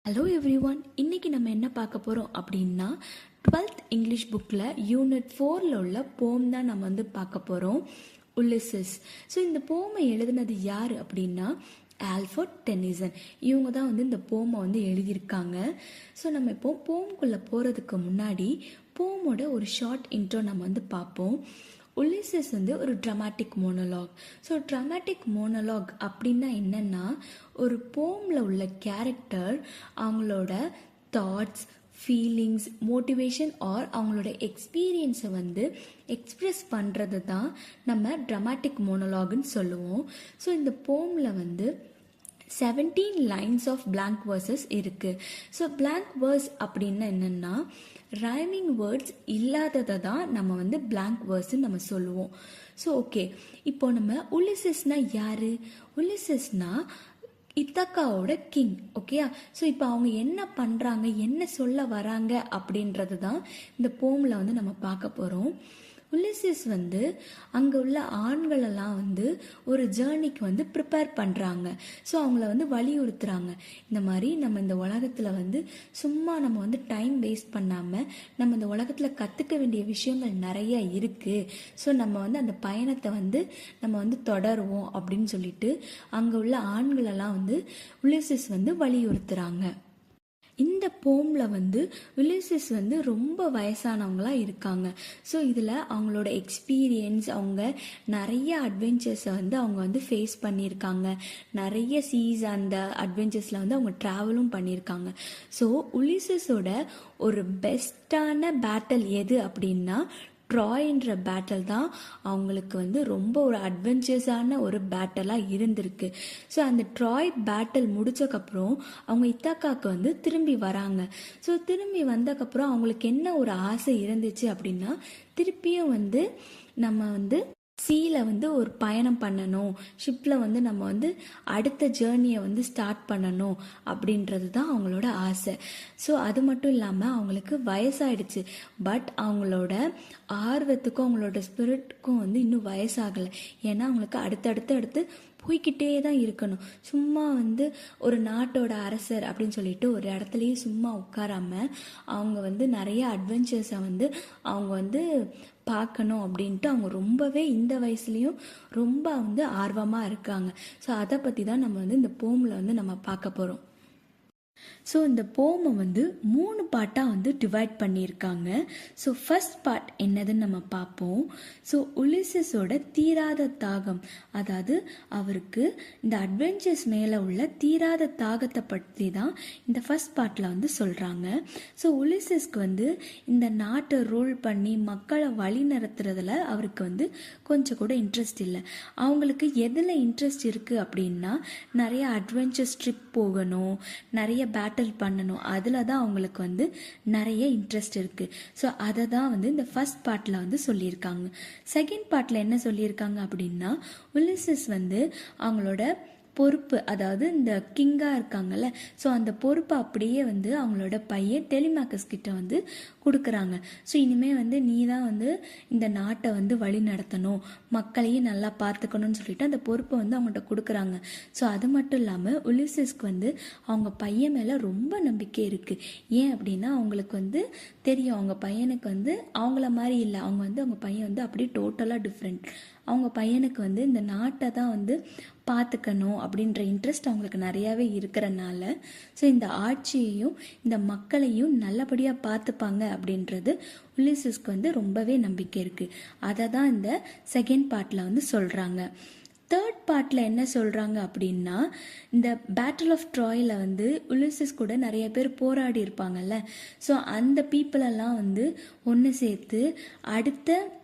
Hello everyone, இன்றைக்கி நம்ம என்ன பார்க்க போகிறோம் அப்படின்னா 12th இங்கிலீஷ் புக்கில் யூனிட் 4ல் உள்ள போம் தான் நம்ம பார்க்க போகிறோம், உலிசஸ். ஸோ இந்த போமை எழுதுனது யார் அப்படின்னா ஆல்ஃபர்ட் டென்னிசன். இவங்க தான் இந்த போமை எழுதியிருக்காங்க. ஸோ நம்ம இப்போ போம்குள்ளே போகிறதுக்கு முன்னாடி போமோட ஒரு ஷார்ட் இன்ட்ரோ நம்ம பார்ப்போம். உலிசஸ் ஒரு dramatic monologue. So dramatic monologue அப்படின்னா என்னென்னா, ஒரு போமில் உள்ள கேரக்டர் அவங்களோட தாட்ஸ், ஃபீலிங்ஸ், மோட்டிவேஷன் ஆர் அவங்களோட எக்ஸ்பீரியன்ஸை எக்ஸ்ப்ரெஸ் பண்ணுறது தான் நம்ம ட்ராமாட்டிக் மோனோலாக்னு சொல்லுவோம். ஸோ இந்த போமில் 17 லைன்ஸ் ஆஃப் blank verses இருக்குது. ஸோ blank verse அப்படின்னா என்னென்னா, ரைமிங் வேர்ட்ஸ் இல்லாததை தான் நம்ம blank verse நம்ம சொல்லுவோம். ஸோ ஓகே, இப்போ நம்ம உலிசஸ்னா யார்? உலிசஸ்னா இத்தக்காவோட கிங். ஓகேயா? ஸோ இப்போ அவங்க என்ன பண்ணுறாங்க, என்ன சொல்ல வராங்க அப்படின்றது தான் இந்த போமில் நம்ம பார்க்க போகிறோம். உலிசஸ் அங்கே உள்ள ஆண்களெல்லாம் ஒரு ஜேர்னிக்கு ப்ரிப்பேர் பண்ணுறாங்க. ஸோ அவங்கள வலியுறுத்துறாங்க. இந்த மாதிரி நம்ம இந்த உலகத்தில் சும்மா நம்ம டைம் வேஸ்ட் பண்ணாமல் நம்ம இந்த உலகத்தில் கற்றுக்க வேண்டிய விஷயங்கள் நிறைய இருக்குது. ஸோ நம்ம அந்த பயணத்தை நம்ம தொடருவோம் அப்படின்னு சொல்லிட்டு அங்கே உள்ள ஆண்களெல்லாம் உலிசஸ் வலியுறுத்துறாங்க. இந்த போமில் உலிசஸ் ரொம்ப வயசானவங்களாக இருக்காங்க. ஸோ இதில் அவங்களோட எக்ஸ்பீரியன்ஸ், அவங்க நிறைய அட்வென்ச்சர்ஸை அவங்க ஃபேஸ் பண்ணியிருக்காங்க. நிறைய சீஸ் அந்த அட்வென்ச்சர்ஸில் அவங்க ட்ராவலும் பண்ணியிருக்காங்க. ஸோ உலிசஸோட ஒரு பெஸ்ட்டான பேட்டில் எது அப்படின்னா ட்ராய்ன்ற பேட்டில் தான் அவங்களுக்கு ரொம்ப ஒரு அட்வென்ச்சர்ஸான ஒரு பேட்டலாக இருந்திருக்கு. ஸோ அந்த ட்ராய் பேட்டில் முடிச்சக்கப்புறம் அவங்க இத்தாக்காவுக்கு திரும்பி வராங்க. ஸோ திரும்பி வந்தக்கப்புறம் அவங்களுக்கு என்ன ஒரு ஆசை இருந்துச்சு அப்படின்னா, திருப்பியும் நம்ம சீல ஒரு பயணம் பண்ணணும், ஷிப்பில் நம்ம அடுத்த ஜேர்னியை ஸ்டார்ட் பண்ணணும் அப்படின்றது தான் அவங்களோட ஆசை. ஸோ அது மட்டும் இல்லாமல் அவங்களுக்கு வயசாயிடுச்சு. பட் அவங்களோட ஆர்வத்துக்கும் அவங்களோட ஸ்பிரிட்டுக்கும் இன்னும் வயசாகலை. ஏன்னா அவங்களுக்கு அடுத்து போய்கிட்டே தான் இருக்கணும். சும்மா ஒரு நாட்டோட அரசர் அப்படின்னு சொல்லிட்டு ஒரு இடத்துலையே சும்மா உட்காராம அவங்க நிறைய அட்வென்ச்சர்ஸை அவங்க பார்க்கணும் அப்படின்ட்டு அவங்க ரொம்பவே இந்த வயசுலேயும் ரொம்ப ஆர்வமாக இருக்காங்க. ஸோ அதை பற்றி தான் நம்ம இந்த போமில் நம்ம பார்க்க போகிறோம். ஸோ இந்த போமை 3 பார்ட்டாக டிவைட் பண்ணியிருக்காங்க. ஸோ ஃபர்ஸ்ட் பார்ட் என்னதுன்னு நம்ம பார்ப்போம். ஸோ உலிசஸோட தீராத தாகம், அதாவது அவருக்கு இந்த அட்வென்ச்சர்ஸ் மேலே உள்ள தீராத தாகத்தை பற்றி தான் இந்த ஃபர்ஸ்ட் பார்ட்டில் சொல்கிறாங்க. ஸோ உலிசஸ்க்கு இந்த நாட்டை ரூல் பண்ணி மக்களை வழி நடத்துறதுல அவருக்கு கொஞ்சம் கூட இன்ட்ரெஸ்ட் இல்லை. அவங்களுக்கு எதில் இன்ட்ரெஸ்ட் இருக்குது அப்படின்னா, நிறைய அட்வென்ச்சர்ஸ் ட்ரிப் போகணும், நிறைய பேட்டில் பண்ணணும், அதில் தான் அவங்களுக்கு நிறைய இன்ட்ரெஸ்ட் இருக்குது. ஸோ அதை தான் இந்த ஃபர்ஸ்ட் பார்ட்டில் சொல்லியிருக்காங்க. செகண்ட் பார்ட்டில் என்ன சொல்லியிருக்காங்க அப்படின்னா, உலிசஸ் அவங்களோட பொறுப்பு, அதாவது இந்த கிங்காக இருக்காங்கல்ல, ஸோ அந்த பொறுப்பை அப்படியே அவங்களோட பையன் டெலிமாக்கஸ் கிட்ட கொடுக்குறாங்க. ஸோ இனிமேல் நீ தான் இந்த நாட்டை வழி நடத்தணும், மக்களையும் நல்லா பார்த்துக்கணும்னு சொல்லிட்டு அந்த பொறுப்பை அவங்கள்ட்ட கொடுக்குறாங்க. ஸோ அது மட்டும் இல்லாமல் உலிசஸ்க்கு அவங்க பையன் மேலே ரொம்ப நம்பிக்கை இருக்குது. ஏன் அப்படின்னா அவங்களுக்கு தெரியும் அவங்க பையனுக்கு அவங்கள மாதிரி இல்லை, அவங்க அவங்க பையன் அப்படியே டோட்டலாக டிஃப்ரெண்ட். அவங்க பையனுக்கு இந்த நாட்டை தான் பார்த்துக்கணும் அப்படின்ற இன்ட்ரெஸ்ட் அவங்களுக்கு நிறையாவே இருக்கிறனால, ஸோ இந்த ஆட்சியையும் இந்த மக்களையும் நல்லபடியாக பார்த்துப்பாங்க அப்படின்றது உலிசஸ்க்கு ரொம்பவே நம்பிக்கை இருக்குது. அதை தான் இந்த செகண்ட் பார்ட்டில் சொல்கிறாங்க. தேர்ட் பார்ட்டில் என்ன சொல்கிறாங்க அப்படின்னா, இந்த பேட்டில் ஆஃப் ட்ராயில் உலிசஸ் கூட நிறைய பேர் போராடி இருப்பாங்கல்ல, ஸோ அந்த பீப்புளெல்லாம் ஒன்று சேர்த்து அடுத்த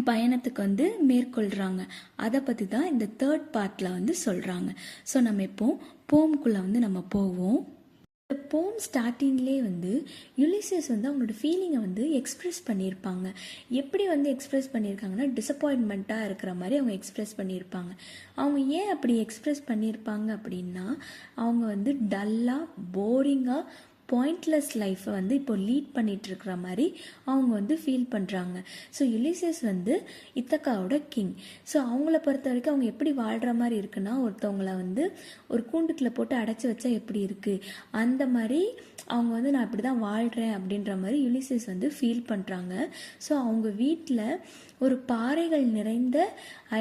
பயணத்துக்கு மேற்கொள்கிறாங்க. அதை பற்றி தான் இந்த தேர்ட் பார்ட்டில் சொல்கிறாங்க. ஸோ நம்ம இப்போ போம்குள்ளே நம்ம போவோம். இந்த போம் ஸ்டார்டிங்லேயே யுலிசஸ் அவங்களோட ஃபீலிங்கை எக்ஸ்ப்ரெஸ் பண்ணியிருப்பாங்க. எப்படி எக்ஸ்ப்ரெஸ் பண்ணியிருக்காங்கன்னா, டிசப்பாயின்மெண்ட்டாக இருக்கிற மாதிரி அவங்க எக்ஸ்ப்ரெஸ் பண்ணியிருப்பாங்க. அவங்க ஏன் அப்படி எக்ஸ்ப்ரெஸ் பண்ணியிருப்பாங்க அப்படின்னா, அவங்க டல்லாக போரிங்காக பாயிண்ட்லெஸ் லைஃப்பை வந்து இப்போ லீட் பண்ணிட்டு இருக்கிற மாதிரி அவங்க வந்து ஃபீல் பண்ணுறாங்க. ஸோ யுலிசஸ் வந்து இத்தக்காவோட கிங். ஸோ அவங்கள பொறுத்த வரைக்கும் அவங்க எப்படி வாழ்கிற மாதிரி இருக்குன்னா, ஒருத்தவங்கள வந்து ஒரு கூண்டுக்குள்ளே போட்டு அடைச்சி வச்சா எப்படி இருக்குது அந்த மாதிரி அவங்க வந்து நான் இப்படி தான் வாழ்கிறேன் அப்படின்ற மாதிரி யுலிசஸ் வந்து ஃபீல் பண்ணுறாங்க. ஸோ அவங்க வீட்டில் ஒரு பாறைகள் நிறைந்த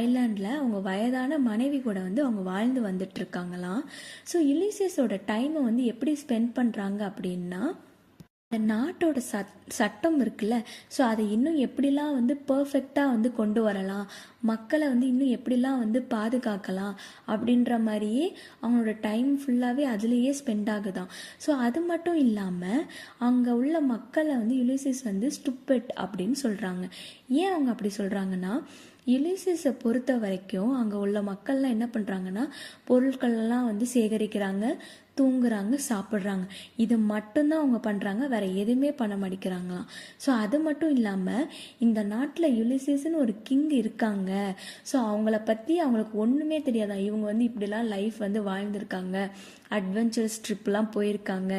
ஐலாண்டில் அவங்க வயதான மனைவி கூட வந்து அவங்க வாழ்ந்து வந்துட்டுருக்காங்களாம். ஸோ யுலிசஸோட டைமை வந்து எப்படி ஸ்பெண்ட் பண்ணுறாங்க அப்படின்னா, இந்த நாட்டோட சட்டம் இருக்குல்ல, ஸோ அதை இன்னும் எப்படிலாம் வந்து பர்ஃபெக்டாக வந்து கொண்டு வரலாம், மக்களை வந்து இன்னும் எப்படிலாம் வந்து பாதுகாக்கலாம் அப்படின்ற மாதிரியே அவங்களோட டைம் ஃபுல்லாகவே அதுலேயே ஸ்பெண்ட் ஆகுதான். ஸோ அது மட்டும் இல்லாமல் அங்கே உள்ள மக்களை வந்து யுலிசஸ் வந்து ஸ்டூபிட் அப்படின்னு சொல்கிறாங்க. ஏன் அவங்க அப்படி சொல்கிறாங்கன்னா, யுலிசஸை பொறுத்த வரைக்கும் அங்கே உள்ள மக்கள்லாம் என்ன பண்ணுறாங்கன்னா, பொருட்களெல்லாம் வந்து சேகரிக்கிறாங்க, தூங்குறாங்க, சாப்பிட்றாங்க. இது மட்டும்தான் அவங்க பண்ணுறாங்க, வேற எதுவுமே பண்ண மாட்டேங்கிறாங்களாம். ஸோ அது மட்டும் இல்லாமல் இந்த நாட்டில் யுலிசஸ்ன்னு ஒரு கிங் இருக்காங்க. ஸோ அவங்கள பற்றி அவங்களுக்கு ஒன்றுமே தெரியாதான். இவங்க வந்து இப்படிலாம் லைஃப் வந்து வாழ்ந்திருக்காங்க, அட்வென்ச்சர்ஸ் ட்ரிப்லாம் போயிருக்காங்க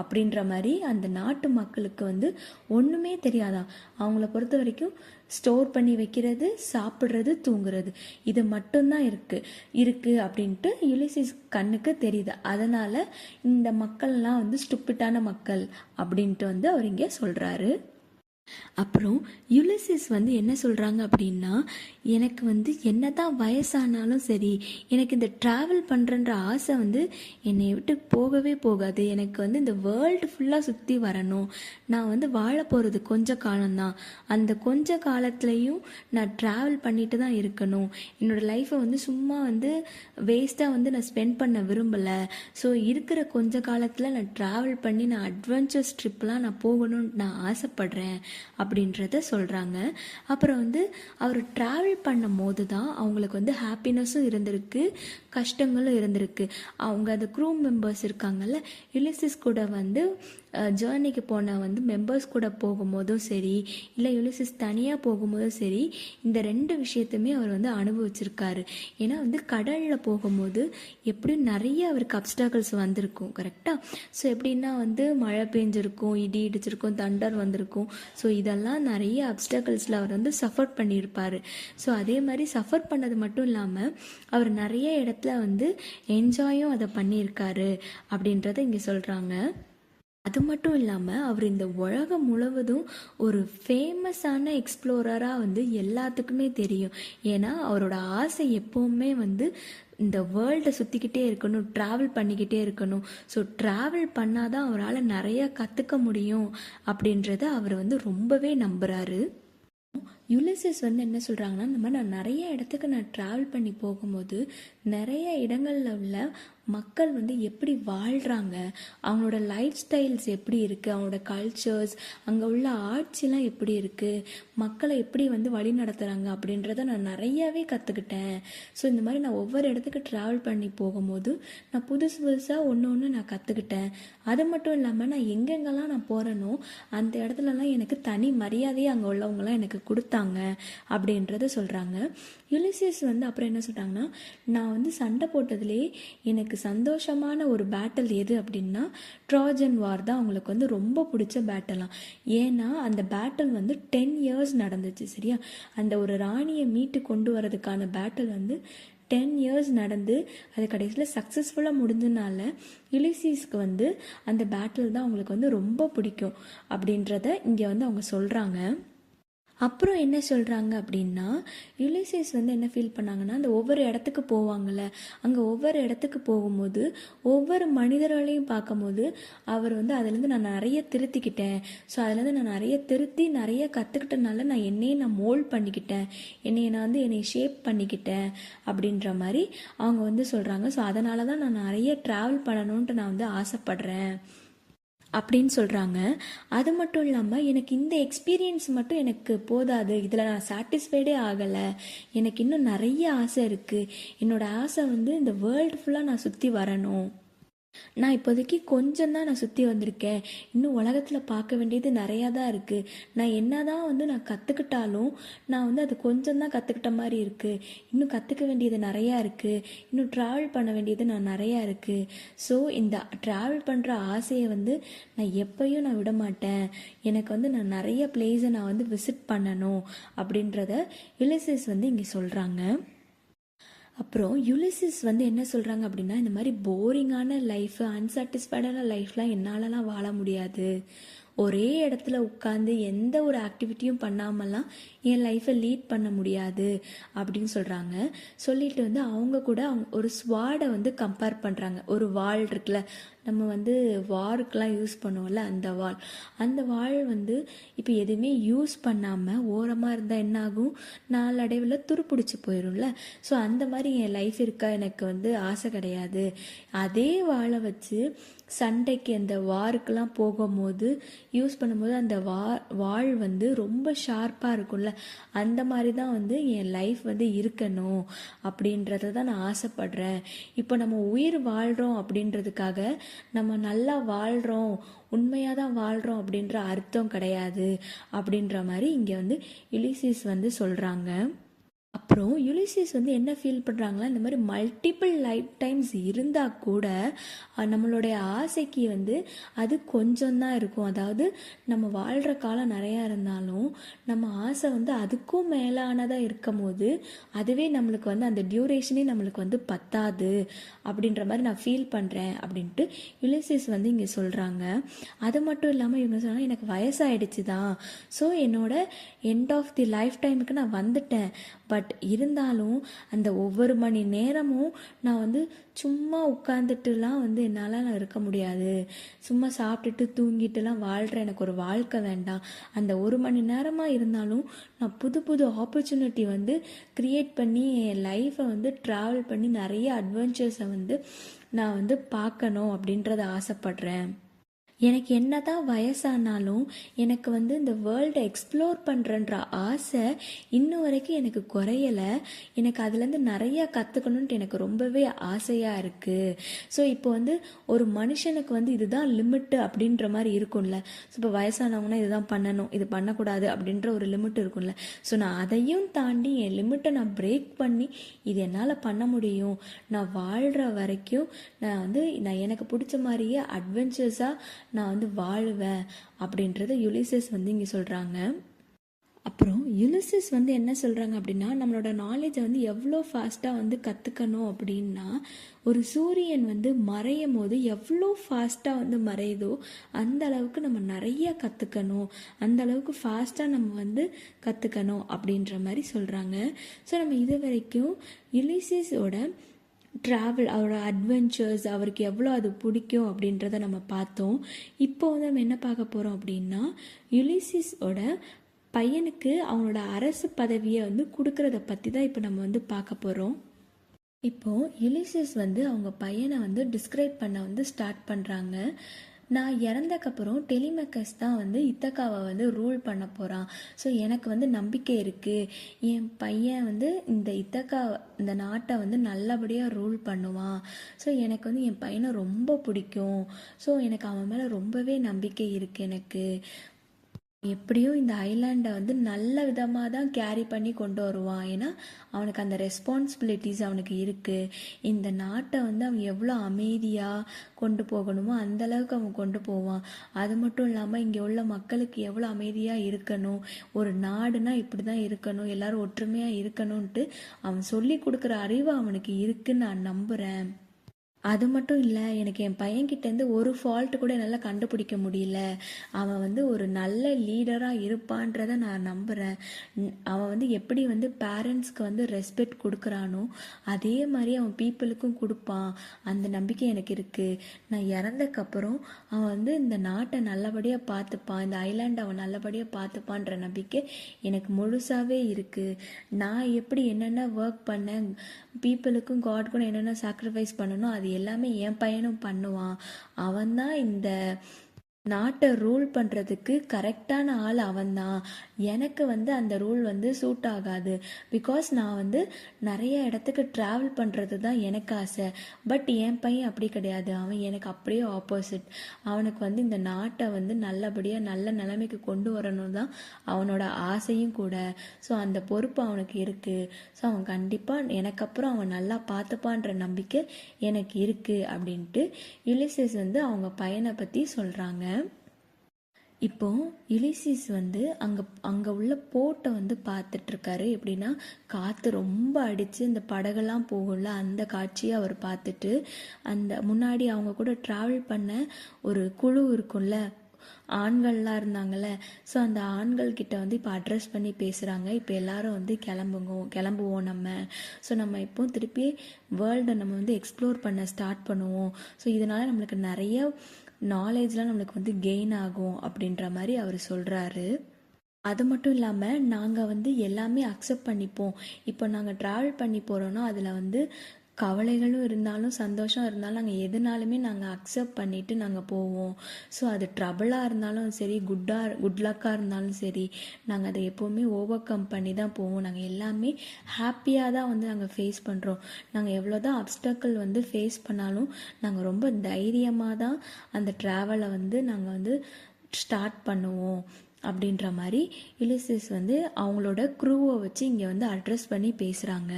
அப்படின்ற மாதிரி அந்த நாட்டு மக்களுக்கு வந்து ஒன்றுமே தெரியாதான். அவங்கள பொறுத்த வரைக்கும் ஸ்டோர் பண்ணி வைக்கிறது, சாப்பிட்றது, தூங்குறது, இது மட்டும்தான் இருக்கு அப்படின்ட்டு யுலிசஸ் கண்ணுக்கு தெரியுது. அதனால இந்த மக்கள்லாம் வந்து ஸ்டூபிட்டான மக்கள் அப்படின்ட்டு வந்து அவர் இங்கே சொல்கிறாரு. அப்புறம் யுலிசஸ் வந்து என்ன சொல்கிறாங்க அப்படின்னா, எனக்கு வந்து என்ன தான் வயசானாலும் சரி, எனக்கு இந்த ட்ராவல் பண்ணுறன்ற ஆசை வந்து என்னை விட்டு போகவே போகாது. எனக்கு வந்து இந்த வேர்ல்டு ஃபுல்லாக சுற்றி வரணும். நான் வந்து வாழ போகிறது கொஞ்ச காலம்தான். அந்த கொஞ்ச காலத்துலேயும் நான் ட்ராவல் பண்ணிட்டு தான் இருக்கணும். என்னோடய லைஃப்பை வந்து சும்மா வந்து வேஸ்ட்டாக வந்து நான் ஸ்பெண்ட் பண்ண விரும்பலை. ஸோ இருக்கிற கொஞ்ச காலத்தில் நான் ட்ராவல் பண்ணி நான் அட்வென்ச்சர்ஸ் ட்ரிப்லாம் நான் போகணும்னு நான் ஆசைப்படுறேன் அப்படின்றத சொல்கிறாங்க. அப்புறம் வந்து அவர் ட்ராவல் பண்ணும் போது தான் அவங்களுக்கு வந்து ஹாப்பினஸும் இருந்திருக்கு, கஷ்டங்களும் இருந்திருக்கு. அவங்க அந்த க்ரூ மெம்பர்ஸ் இருக்காங்கல்ல, யுலிசஸ் கூட வந்து ஜேர்னிக்கு போன வந்து மெம்பர்ஸ் கூட போகும்போதும் சரி, இல்லை யுலிசஸ் தனியாக போகும்போதும் சரி, இந்த ரெண்டு விஷயத்தையுமே அவர் வந்து அனுபவிச்சிருக்காரு. ஏன்னா வந்து கடலில் போகும்போது எப்படியும் நிறைய அவருக்கு அப்டாக்கிள்ஸ் வந்திருக்கும், கரெக்டாக. ஸோ எப்படின்னா வந்து மழை பெஞ்சிருக்கும், இடி இடிச்சிருக்கும், தண்டர் வந்திருக்கும். ஸோ இதெல்லாம் நிறைய அப்டாக்கிள்ஸில் அவர் வந்து சஃபர் பண்ணியிருப்பார். ஸோ அதே மாதிரி சஃபர் பண்ணது மட்டும் இல்லாமல் அவர் நிறைய இடத்துல வந்து என்ஜாயும் அதை பண்ணியிருக்காரு அப்படின்றத இங்கே சொல்கிறாங்க. அது மட்டும் இல்லாமல் அவர் இந்த உலகம் முழுவதும் ஒரு ஃபேமஸான எக்ஸ்ப்ளோரராக வந்து எல்லாத்துக்குமே தெரியும். ஏன்னா அவரோட ஆசை எப்போவுமே வந்து இந்த வேர்ல்டை சுற்றிக்கிட்டே இருக்கணும், ட்ராவல் பண்ணிக்கிட்டே இருக்கணும். ஸோ ட்ராவல் பண்ணாதான் அவரால் நிறையா கற்றுக்க முடியும் அப்படின்றத அவர் வந்து ரொம்பவே நம்புகிறாரு. யுலிசஸ் வந்து என்ன சொல்கிறாங்கன்னா, இந்த மாதிரி நான் நிறைய இடத்துக்கு நான் ட்ராவல் பண்ணி போகும்போது நிறைய இடங்களில் உள்ள மக்கள் வந்து எப்படி வாழ்கிறாங்க, அவங்களோட லைஃப் ஸ்டைல்ஸ் எப்படி இருக்குது, அவங்களோட கல்ச்சர்ஸ், அங்கே உள்ள ஆட்சிலாம் எப்படி இருக்குது, மக்களை எப்படி வந்து வழி நடத்துகிறாங்க அப்படின்றத நான் நிறையாவே கற்றுக்கிட்டேன். ஸோ இந்த மாதிரி நான் ஒவ்வொரு இடத்துக்கு ட்ராவல் பண்ணி போகும்போது நான் புதுசாக ஒன்று நான் கற்றுக்கிட்டேன். அது மட்டும் இல்லாமல் நான் எங்கெங்கெல்லாம் நான் போகிறேனோ அந்த இடத்துலலாம் எனக்கு தனி மரியாதையை அங்கே உள்ளவங்களாம் எனக்கு கொடுத்தாங்க அப்படின்றத சொல்கிறாங்க. யுலிசஸ் வந்து அப்புறம் என்ன சொல்கிறாங்கன்னா, நான் வந்து சண்டை போட்டதுலேயே எனக்கு சந்தோஷமான ஒரு பேட்டில் எது அப்படின்னா ட்ராஜன் வார் தான் அவங்களுக்கு வந்து ரொம்ப பிடிச்ச பேட்டலாம். ஏன்னா அந்த பேட்டில் வந்து 10 இயர்ஸ் நடந்துச்சு, சரியா. அந்த ஒரு ராணியை மீட்டு கொண்டு வரதுக்கான பேட்டில் வந்து 10 இயர்ஸ் நடந்து அது கடைசியில் சக்ஸஸ்ஃபுல்லாக முடிஞ்சனால யுலிசஸ்க்கு வந்து அந்த பேட்டில் தான் அவங்களுக்கு வந்து ரொம்ப பிடிக்கும் அப்படின்றத இங்கே வந்து அவங்க சொல்கிறாங்க. அப்புறம் என்ன சொல்கிறாங்க அப்படின்னா, யுலிசஸ் வந்து என்ன ஃபீல் பண்ணாங்கன்னா, அந்த ஒவ்வொரு இடத்துக்கு போவாங்கள்ல, அங்கே ஒவ்வொரு இடத்துக்கு போகும்போது ஒவ்வொரு மனிதர்களையும் பார்க்கும்போது அவர் வந்து அதுலேருந்து நான் நிறைய திருத்திக்கிட்டேன். ஸோ அதுலேருந்து நான் நிறைய திருத்தி நிறைய கற்றுக்கிட்டனால நான் என்னையை மோல்ட் பண்ணிக்கிட்டேன், என்னை ஷேப் பண்ணிக்கிட்டேன் அப்படின்ற மாதிரி அவங்க வந்து சொல்கிறாங்க. ஸோ அதனால தான் நான் நிறைய ட்ராவல் பண்ணணுன்ட்டு நான் வந்து ஆசைப்படுறேன் அப்படின்னு சொல்கிறாங்க. அது மட்டும் இல்லாமல் எனக்கு இந்த எக்ஸ்பீரியன்ஸ் மட்டும் எனக்கு போதாது, இதில் நான் சாட்டிஸ்ஃபைடே ஆகலை, எனக்கு இன்னும் நிறைய ஆசை இருக்குது. என்னோடய ஆசை வந்து இந்த வேர்ல்டு ஃபுல்லாக நான் சுற்றி வரணும். நான் இப்போதைக்கு கொஞ்சம் தான் நான் சுற்றி வந்திருக்கேன். இன்னும் உலகத்தில் பார்க்க வேண்டியது நிறையா தான் இருக்குது. நான் என்ன தான் வந்து நான் கற்றுக்கிட்டாலும் நான் வந்து அது கொஞ்சம் தான் கற்றுக்கிட்ட மாதிரி இருக்குது. இன்னும் கற்றுக்க வேண்டியது நிறையா இருக்குது. இன்னும் ட்ராவல் பண்ண வேண்டியது நான் நிறையா இருக்குது. ஸோ இந்த ட்ராவல் பண்ணுற ஆசையை வந்து நான் எப்பயும் நான் விட மாட்டேன். எனக்கு வந்து நான் நிறைய பிளேஸை நான் வந்து விசிட் பண்ணணும் அப்படின்றத யுலிசஸ் வந்து இங்கே சொல்கிறாங்க. அப்புறம் யுலிசிஸ் வந்து என்ன சொல்கிறாங்க அப்படின்னா, இந்த மாதிரி போரிங்கான லைஃப், அன்சாட்டிஸ்ஃபைடான லைஃப்லாம் என்னாலலாம் வாழ முடியாது. ஒரே இடத்துல உட்காந்து எந்த ஒரு ஆக்டிவிட்டியும் பண்ணாமலாம் என் லைஃப்பை லீட் பண்ண முடியாது அப்படின்னு சொல்கிறாங்க. சொல்லிட்டு வந்து அவங்க கூட அவங்க ஒரு ஸ்வாடை வந்து கம்பேர் பண்ணுறாங்க. ஒரு வாள் இருக்குல்ல, நம்ம வந்து வாருக்கெலாம் யூஸ் பண்ணுவோம்ல, அந்த வாள் வந்து இப்போ எதுவுமே யூஸ் பண்ணாமல் ஓரமாக இருந்தால் என்ன ஆகும், நாளடைவில் துருப்பிடிச்சி போயிடும்ல. ஸோ அந்த மாதிரி என் லைஃப் இருக்கா எனக்கு வந்து ஆசை கிடையாது. அதே வாளை வச்சு சண்டைக்கு அந்த வாருக்கெல்லாம் போகும்போது யூஸ் பண்ணும்போது அந்த வாள் வந்து ரொம்ப ஷார்ப்பாக இருக்கும்ல, அந்த மாதிரி தான் வந்து என் லைஃப் வந்து இருக்கணும் அப்படின்றத தான் நான் ஆசைப்படுறேன். இப்போ நம்ம உயிர் வாழ்கிறோம் அப்படின்றதுக்காக நம்ம நல்லா வாழ்கிறோம், உண்மையாக தான் வாழ்கிறோம் அப்படின்ற அர்த்தம் கிடையாது அப்படின்ற மாதிரி இங்கே வந்து யுலிசிஸ் வந்து சொல்கிறாங்க. அப்புறம் யுலிசிஸ் வந்து என்ன ஃபீல் பண்ணுறாங்களா, இந்த மாதிரி மல்டிபிள் லைஃப் டைம்ஸ் இருந்தால் கூட நம்மளுடைய ஆசைக்கு வந்து அது கொஞ்சம் தான் இருக்கும். அதாவது நம்ம வாழ்கிற காலம் நிறையா இருந்தாலும் நம்ம ஆசை வந்து அதுக்கும் மேலானதாக இருக்கும் போது அதுவே நம்மளுக்கு வந்து அந்த டியூரேஷனே நம்மளுக்கு வந்து பத்தாது அப்படின்ற மாதிரி நான் ஃபீல் பண்ணுறேன் அப்படின்ட்டு யுலிசிஸ் வந்து இங்கே சொல்கிறாங்க. அது மட்டும் இல்லாமல் இவங்க சொன்னாங்க, எனக்கு வயசாயிடுச்சு தான், ஸோ என்னோட எண்ட் ஆஃப் தி லைஃப் டைமுக்கு நான் வந்துட்டேன். பட் இருந்தாலும் அந்த ஒவ்வொரு மணி நேரமும் நான் வந்து சும்மா உட்காந்துட்டுலாம் வந்து என்னால் நான் இருக்க முடியாது. சும்மா சாப்பிட்டுட்டு தூங்கிட்டுலாம் வாழ்கிற எனக்கு ஒரு வாழ்க்கை வேண்டாம். அந்த ஒரு மணி நேரமாக இருந்தாலும் நான் புது புது ஆப்பர்ச்சுனிட்டி வந்து க்ரியேட் பண்ணி என் லைஃப்பை வந்து ட்ராவல் பண்ணி நிறைய அட்வென்ச்சர்ஸை வந்து நான் வந்து பார்க்கணும் அப்படின்றத ஆசைப்படுறேன். எனக்கு என்ன தான் வயசானாலும் எனக்கு வந்து இந்த வேர்ல்டை எக்ஸ்ப்ளோர் பண்ணுறன்ற ஆசை இன்னும் வரைக்கும் எனக்கு குறையலை. எனக்கு அதுலேருந்து நிறையா கற்றுக்கணுன்ட்டு எனக்கு ரொம்பவே ஆசையாக இருக்குது. ஸோ இப்போ வந்து ஒரு மனுஷனுக்கு வந்து இதுதான் லிமிட்டு அப்படின்ற மாதிரி இருக்கும்ல. ஸோ இப்போ வயசானவங்கன்னா இதுதான் பண்ணணும், இது பண்ணக்கூடாது அப்படின்ற ஒரு லிமிட் இருக்கும்ல. ஸோ நான் அதையும் தாண்டி என் லிமிட்டை நான் பிரேக் பண்ணி இது என்னால் பண்ண முடியும், நான் வாழ்கிற வரைக்கும் நான் எனக்கு பிடிச்ச மாதிரியே அட்வென்ச்சர்ஸாக நான் வந்து வாழுவேன் அப்படின்றத யுலிசஸ் வந்து இங்கே சொல்கிறாங்க. அப்புறம் யுலிசஸ் வந்து என்ன சொல்கிறாங்க அப்படின்னா, நம்மளோட நாலேஜை வந்து எவ்வளோ ஃபாஸ்ட்டாக வந்து கற்றுக்கணும் அப்படின்னா, ஒரு சூரியன் வந்து மறையும் போது எவ்வளோ ஃபாஸ்ட்டாக வந்து மறையுதோ அந்த அளவுக்கு நம்ம நிறைய கற்றுக்கணும், அந்த அளவுக்கு ஃபாஸ்ட்டாக நம்ம வந்து கற்றுக்கணும் அப்படின்ற மாதிரி சொல்கிறாங்க. ஸோ நம்ம இது வரைக்கும் யுலிசஸோட ட்ராவல், அவரோட அட்வென்ச்சர்ஸ், அவருக்கு எவ்வளோ அது பிடிக்கும் அப்படின்றத நம்ம பார்த்தோம். இப்போ வந்து நம்ம என்ன பார்க்க போகிறோம் அப்படின்னா, யுலிசிஸோட பையனுக்கு அவங்களோட அரசு பதவியை வந்து கொடுக்கறத பற்றி தான் இப்போ நம்ம வந்து பார்க்க போகிறோம். இப்போது யுலிசிஸ் வந்து அவங்க பையனை வந்து டிஸ்கிரைப் பண்ண வந்து ஸ்டார்ட் பண்ணுறாங்க. நான் இறந்தக்கப்புறம் டெலிமெக்கஸ் தான் வந்து இத்தக்காவை வந்து ரூல் பண்ண போகிறான். ஸோ எனக்கு வந்து நம்பிக்கை இருக்குது, என் பையன் வந்து இந்த நாட்டை வந்து நல்லபடியாக ரூல் பண்ணுவான். ஸோ எனக்கு வந்து என் பையனை ரொம்ப பிடிக்கும். ஸோ எனக்கு அவன் மேலே ரொம்பவே நம்பிக்கை இருக்குது. எனக்கு எப்படியும் இந்த ஐலாண்டை வந்து நல்ல விதமாக தான் கேரி பண்ணி கொண்டு வருவான். ஏன்னா அவனுக்கு அந்த ரெஸ்பான்சிபிலிட்டிஸ் அவனுக்கு இருக்குது. இந்த நாட்டை வந்து அவன் எவ்வளோ அமைதியாக கொண்டு போகணுமோ அந்தளவுக்கு அவன் கொண்டு போவான். அது மட்டும் இல்லாமல் இங்கே உள்ள மக்களுக்கு எவ்வளோ அமைதியாக இருக்கணும், ஒரு நாடுனா இப்படி தான் இருக்கணும், எல்லாரும் ஒற்றுமையாக இருக்கணும்ன்ட்டு அவன் சொல்லி கொடுக்குற அறிவு அவனுக்கு இருக்குன்னு நான் நம்புகிறேன். அது மட்டும் இல்லை, எனக்கு என் பையன்கிட்டேருந்து ஒரு ஃபால்ட்டு கூட என்னால் கண்டுபிடிக்க முடியல. அவன் வந்து ஒரு நல்ல லீடராக இருப்பான்றதை நான் நம்புகிறேன். அவன் வந்து எப்படி வந்து பேரண்ட்ஸ்க்கு வந்து ரெஸ்பெக்ட் கொடுக்குறானோ அதே மாதிரி அவன் பீப்புளுக்கும் கொடுப்பான். அந்த நம்பிக்கை எனக்கு இருக்குது. நான் இறந்தக்கப்புறம் அவன் வந்து இந்த நாட்டை நல்லபடியாக பார்த்துப்பான், இந்த ஐலாண்டை அவன் நல்லபடியாக பார்த்துப்பான்ற நம்பிக்கை எனக்கு முழுசாகவே இருக்குது. நான் எப்படி என்னென்ன ஒர்க் பண்ணேன், பீப்புளுக்கும் காட்க்கும் என்னென்ன சாக்ரிஃபைஸ் பண்ணணும், அது எல்லாமே என் பையனும் பண்ணுவான். அவன் தான் இந்த நாட்டை ரூல் பண்ணுறதுக்கு கரெக்டான ஆள் அவன்தான். எனக்கு வந்து அந்த ரூல் வந்து சூட் ஆகாது. பிகாஸ் நான் வந்து நிறைய இடத்துக்கு ட்ராவல் பண்ணுறது தான் எனக்கு ஆசை. பட் என் பையன் அப்படி கிடையாது. அவன் எனக்கு அப்படியே ஆப்போசிட். அவனுக்கு வந்து இந்த நாட்டை வந்து நல்லபடியாக நல்ல நிலைமைக்கு கொண்டு வரணும் தான் அவனோட ஆசையும் கூட. ஸோ அந்த பொறுப்பு அவனுக்கு இருக்குது. ஸோ அவன் கண்டிப்பாக எனக்கு அப்புறம் அவன் நல்லா பார்த்துப்பான்ற நம்பிக்கை எனக்கு இருக்குது அப்படின்ட்டு யுலிசஸ் வந்து அவங்க பையனை பற்றி சொல்கிறாங்க. இப்போ யுலிசிஸ் வந்து அங்கே உள்ள போட்டை வந்து பார்த்துட்ருக்காரு. எப்படின்னா காற்று ரொம்ப அடித்து இந்த படகெல்லாம் போகும்ல, அந்த காட்சியை அவர் பார்த்துட்டு அந்த முன்னாடி அவங்க கூட ட்ராவல் பண்ண ஒரு குழு இருக்கும்ல, ஆண்கள்லாம் இருந்தாங்கல்ல, ஸோ அந்த ஆண்கள்கிட்ட வந்து இப்போ அட்ரஸ் பண்ணி பேசுகிறாங்க. இப்போ எல்லாரும் வந்து கிளம்புவோம் நம்ம. ஸோ நம்ம இப்போ திருப்பி வேர்ல்டை நம்ம வந்து எக்ஸ்ப்ளோர் பண்ண ஸ்டார்ட் பண்ணுவோம். ஸோ இதனால் நம்மளுக்கு நிறைய நாலேஜ்லாம் நம்மளுக்கு வந்து கெயின் ஆகும் அப்படின்ற மாதிரி அவர் சொல்கிறாரு. அது மட்டும் இல்லாமல் நாங்கள் வந்து எல்லாமே அக்செப்ட் பண்ணிப்போம். இப்போ நாங்கள் ட்ராவல் பண்ணி போகிறோன்னா அதில் வந்து கவலைகளும் இருந்தாலும் சந்தோஷம் இருந்தாலும் நாங்கள் எதுனாலுமே நாங்கள் அக்செப்ட் பண்ணிவிட்டு நாங்கள் போவோம். ஸோ அது ட்ரபிளாக இருந்தாலும் சரி, குட் லக்காக இருந்தாலும் சரி, நாங்கள் அதை எப்போவுமே ஓவர் கம் பண்ணி தான் போவோம். நாங்கள் எல்லாமே ஹாப்பியாக தான் வந்து நாங்கள் ஃபேஸ் பண்ணுறோம். நாங்கள் எவ்வளோ தான் அப்டக்கிள் வந்து ஃபேஸ் பண்ணாலும் நாங்கள் ரொம்ப தைரியமாக தான் அந்த ட்ராவலை வந்து நாங்கள் வந்து ஸ்டார்ட் பண்ணுவோம் அப்படின்ற மாதிரி யுலிசஸ் வந்து அவங்களோட க்ரூவை வச்சு இங்கே வந்து அட்ரஸ் பண்ணி பேசுகிறாங்க.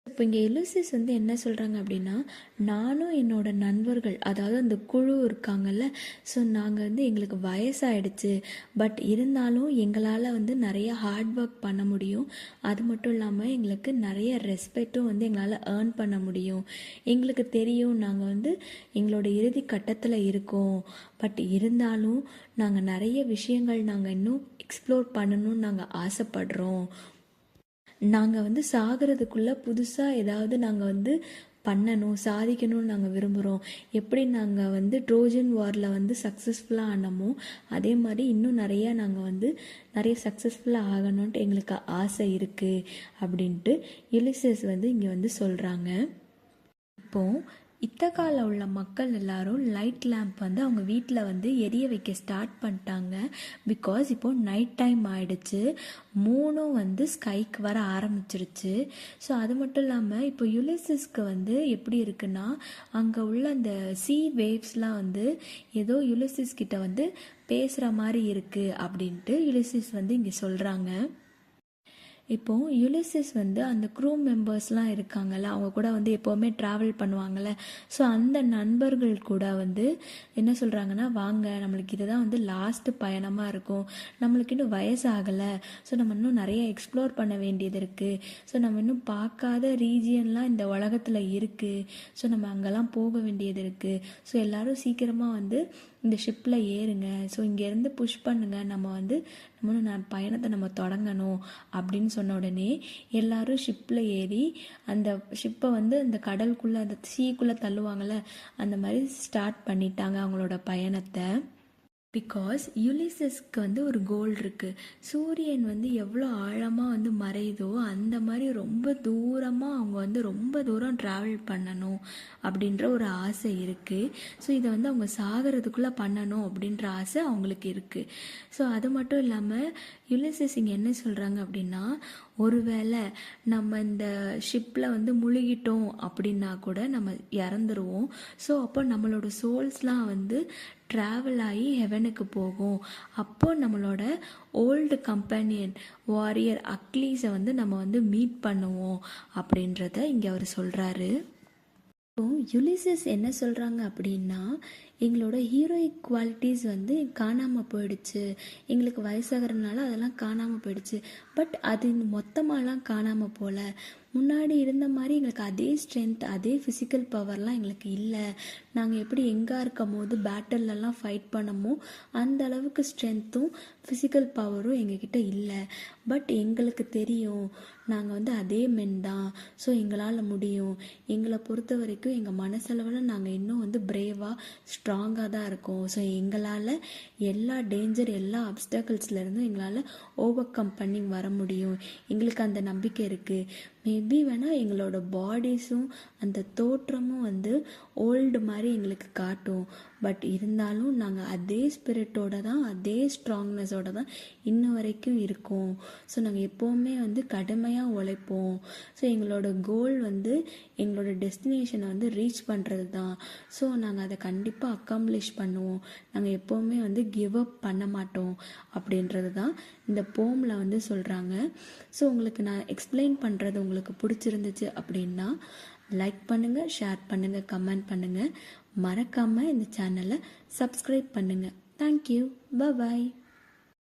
இப்போ இங்கே யுலிசஸ் வந்து என்ன சொல்கிறாங்க அப்படின்னா, நானும் என்னோட நண்பர்கள், அதாவது அந்த குழு இருக்காங்கல்ல, ஸோ நாங்கள் வந்து எங்களுக்கு வயசாயிடுச்சு. பட் இருந்தாலும் எங்களால் வந்து நிறைய ஹார்ட் ஒர்க் பண்ண முடியும். அது மட்டும் இல்லாமல் எங்களுக்கு நிறைய ரெஸ்பெக்டும் வந்து எங்களால் ஏர்ன் பண்ண முடியும். எங்களுக்கு தெரியும் நாங்கள் வந்து எங்களோட இறுதி கட்டத்தில் இருக்கோம். பட் இருந்தாலும் நாங்கள் நிறைய விஷயங்கள் நாங்கள் இன்னும் எக்ஸ்ப்ளோர் பண்ணணும்னு நாங்கள் ஆசைப்படுறோம். நாங்கள் வந்து சாகிறதுக்குள்ளே புதுசாக ஏதாவது நாங்கள் வந்து பண்ணணும், சாதிக்கணும்னு நாங்கள் விரும்புகிறோம். எப்படி நாங்கள் வந்து ட்ரோஜன் வாரில் வந்து சக்ஸஸ்ஃபுல்லாக ஆனமோ அதே மாதிரி இன்னும் நிறையா நாங்கள் வந்து நிறைய சக்ஸஸ்ஃபுல்லாக ஆகணுன்ட்டு எங்களுக்கு ஆசை இருக்குது அப்படின்ட்டு யுலிசஸ் வந்து இங்கே வந்து சொல்கிறாங்க. இப்போது இத்தகால உள்ள மக்கள் எல்லாரும் லைட் லேம்ப் வந்து அவங்க வீட்டில் வந்து எரிய வைக்க ஸ்டார்ட் பண்ணிட்டாங்க. பிகாஸ் இப்போது நைட் டைம் ஆயிடுச்சு, மூணும் வந்து ஸ்கைக்கு வர ஆரம்பிச்சிருச்சு. ஸோ அது மட்டும் இல்லாமல் இப்போ யுலிசஸ்க்கு வந்து எப்படி இருக்குன்னா, அங்கே உள்ள அந்த சீ வேவ்ஸ்லாம் வந்து ஏதோ யுலிசஸ் கிட்ட வந்து பேசுகிற மாதிரி இருக்குது அப்படின்ட்டு யுலிசஸ் வந்து இங்கே சொல்கிறாங்க. இப்போது யுலிசஸ் வந்து அந்த க்ரூ மெம்பர்ஸ்லாம் இருக்காங்கல்ல, அவங்க கூட வந்து எப்போவுமே ட்ராவல் பண்ணுவாங்கள்ல, ஸோ அந்த நண்பர்கள் கூட வந்து என்ன சொல்கிறாங்கன்னா, வாங்க நம்மளுக்கு இதுதான் வந்து லாஸ்ட்டு பயணமாக இருக்கும், நம்மளுக்கு இன்னும் வயசாகலை, ஸோ நம்ம இன்னும் நிறைய எக்ஸ்ப்ளோர் பண்ண வேண்டியது இருக்குது, ஸோ நம்ம இன்னும் பார்க்காத ரீஜியன்லாம் இந்த உலகத்தில் இருக்குது, ஸோ நம்ம அங்கெல்லாம் போக வேண்டியது இருக்குது, ஸோ எல்லோரும் சீக்கிரமாக வந்து இந்த ஷிப்பில் ஏறுங்க, ஸோ இங்கேருந்து புஷ் பண்ணுங்க, நம்ம வந்து பயணத்தை நம்ம தொடங்கணும் அப்படின்னு சொன்ன உடனே எல்லாரும் ஷிப்பில் ஏறி அந்த ஷிப்பை வந்து அந்த கடலுக்குள்ளே அந்த சீக்குள்ளே தள்ளுவாங்கள்ல, அந்த மாதிரி ஸ்டார்ட் பண்ணிட்டாங்க அவங்களோட பயணத்தை. பிகாஸ் யுலிசஸ்க்கு வந்து ஒரு கோல் இருக்குது. சூரியன் வந்து எவ்வளோ ஆழமாக வந்து மறையுதோ அந்த மாதிரி ரொம்ப தூரமாக அவங்க வந்து ரொம்ப தூரம் ட்ராவல் பண்ணணும் அப்படின்ற ஒரு ஆசை இருக்குது. ஸோ இதை வந்து அவங்க சாகிறதுக்குள்ளே பண்ணணும் அப்படின்ற ஆசை அவங்களுக்கு இருக்குது. ஸோ அது மட்டும் இல்லாமல் யுலிசஸ் இங்கே என்ன சொல்கிறாங்க அப்படின்னா, ஒருவேளை நம்ம இந்த ஷிப்பில் வந்து முழுகிட்டோம் அப்படின்னா கூட நம்ம இறந்துருவோம். ஸோ அப்போ நம்மளோட சோல்ஸ்லாம் வந்து ட்ராவல் ஆகி ஹெவனுக்கு போகும். அப்போது நம்மளோட ஓல்டு கம்பெனியன் வாரியர் அக்லீஸை வந்து நம்ம வந்து மீட் பண்ணுவோம் அப்படின்றத இங்கே அவர் சொல்கிறாரு. இப்போ யுலிசஸ் என்ன சொல்கிறாங்க அப்படின்னா, எங்களோட ஹீரோயிக் குவாலிட்டிஸ் வந்து காணாமல் போயிடுச்சு, எங்களுக்கு வயசாகிறதுனால அதெல்லாம் காணாமல் போயிடுச்சு. பட் அது மொத்தமாலாம் காணாமல் போகல, முன்னாடி இருந்த மாதிரி எங்களுக்கு அதே ஸ்ட்ரென்த் அதே ஃபிசிக்கல் பவர்லாம் எங்களுக்கு இல்லை. நாங்கள் எப்படி எங்கே இருக்கும் போது பேட்டர்லலாம் ஃபைட் பண்ணமோ அந்த அளவுக்கு ஸ்ட்ரென்த்தும் ஃபிசிக்கல் பவரும் எங்ககிட்ட இல்லை. பட் எங்களுக்கு தெரியும் நாங்கள் வந்து அதே மென் தான், ஸோ எங்களால் முடியும். எங்களை பொறுத்த வரைக்கும் எங்கள் மனசளவில் நாங்கள் இன்னும் வந்து பிரேவாக ஸ்ட்ராங்காக தான் இருக்கோம். ஸோ எங்களால் எல்லா டேஞ்சர் எல்லா அப்டக்கல்ஸ்லேருந்தும் எங்களால் ஓவர் கம் பண்ணி வர முடியும். எங்களுக்கு அந்த நம்பிக்கை இருக்குது. மேபி வேணால் எங்களோட பாடிஸும் அந்த தோற்றமும் வந்து ஓல்டு மாதிரி எங்களுக்கு காட்டும். பட் இருந்தாலும் நாங்கள் அதே ஸ்பிரிட்டோட தான் அதே ஸ்ட்ராங்னஸோட தான் இன்ன வரைக்கும் இருக்கோம். ஸோ நாங்கள் எப்போவுமே வந்து கடுமையாக உழைப்போம். ஸோ எங்களோட கோல் வந்து எங்களோட டெஸ்டினேஷனை வந்து ரீச் பண்ணுறது தான். ஸோ நாங்கள் அதை கண்டிப்பாக அக்காம்ப்ளிஷ் பண்ணுவோம். நாங்கள் எப்போவுமே வந்து கிவ் அப் பண்ண மாட்டோம் அப்படின்றது தான் இந்த போமில் வந்து சொல்கிறாங்க. ஸோ உங்களுக்கு நான் எக்ஸ்பிளைன் பண்ணுறது உங்களுக்கு பிடிச்சிருந்துச்சு அப்படின்னா லைக் பண்ணுங்கள், ஷேர் பண்ணுங்கள், கமெண்ட் பண்ணுங்கள். மறக்காமல் இந்த சேனலை சப்ஸ்கிரைப் பண்ணுங்கள். தேங்க்யூ. பாய்.